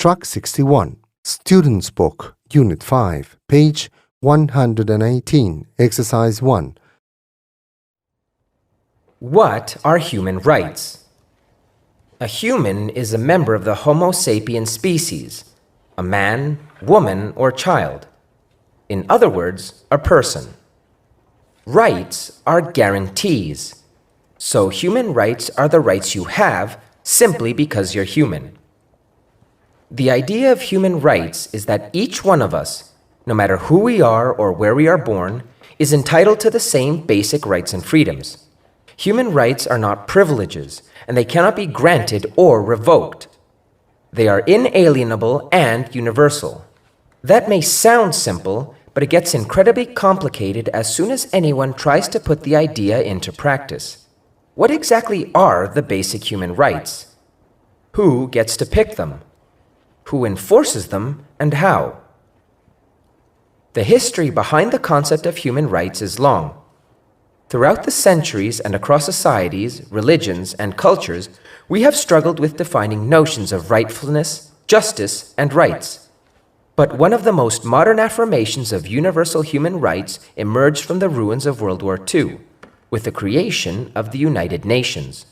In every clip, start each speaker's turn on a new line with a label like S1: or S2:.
S1: Track 61, Student's Book, Unit 5, page 118, Exercise 1.
S2: What are human rights? A human is a member of the Homo sapiens species, a man, woman, or child. In other words, a person. Rights are guarantees. So human rights are the rights you have simply because you're human. The idea of human rights is that each one of us, no matter who we are or where we are born, is entitled to the same basic rights and freedoms. Human rights are not privileges, and they cannot be granted or revoked. They are inalienable and universal. That may sound simple, but it gets incredibly complicated as soon as anyone tries to put the idea into practice. What exactly are the basic human rights? Who gets to pick them? Who enforces them, and how? The history behind the concept of human rights is long. Throughout the centuries and across societies, religions, and cultures, we have struggled with defining notions of rightfulness, justice, and rights. But one of the most modern affirmations of universal human rights emerged from the ruins of World War II, with the creation of the United Nations.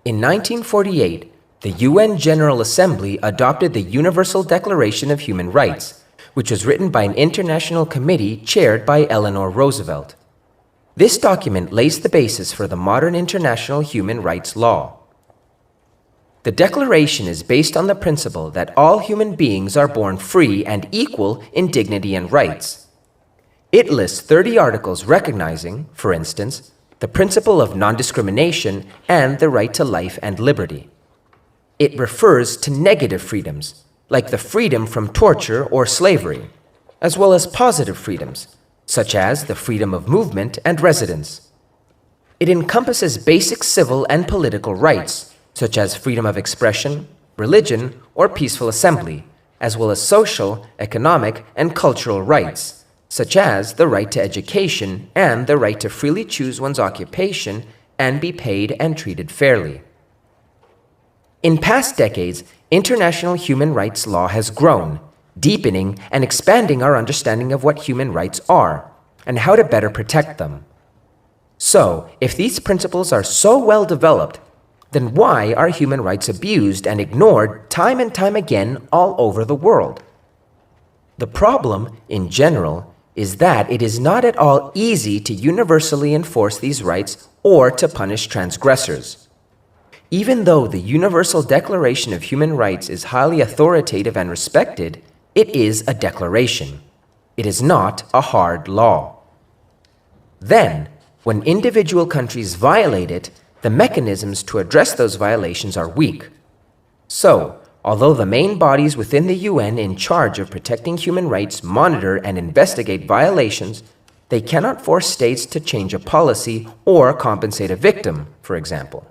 S2: In 1948, the UN General Assembly adopted the Universal Declaration of Human Rights, which was written by an international committee chaired by Eleanor Roosevelt. This document lays the basis for the modern international human rights law. The Declaration is based on the principle that all human beings are born free and equal in dignity and rights. It lists 30 articles recognizing, for instance, the principle of non-discrimination and the right to life and liberty. It refers to negative freedoms, like the freedom from torture or slavery, as well as positive freedoms, such as the freedom of movement and residence. It encompasses basic civil and political rights, such as freedom of expression, religion, or peaceful assembly, as well as social, economic, and cultural rights, such as the right to education and the right to freely choose one's occupation and be paid and treated fairly. In past decades, international human rights law has grown, deepening and expanding our understanding of what human rights are and how to better protect them. So, if these principles are so well developed, then why are human rights abused and ignored time and time again all over the world? The problem, in general, is that it is not at all easy to universally enforce these rights or to punish transgressors. Even though the Universal Declaration of Human Rights is highly authoritative and respected, it is a declaration. It is not a hard law. Then, when individual countries violate it, the mechanisms to address those violations are weak. So, although the main bodies within the UN in charge of protecting human rights monitor and investigate violations, they cannot force states to change a policy or compensate a victim, for example.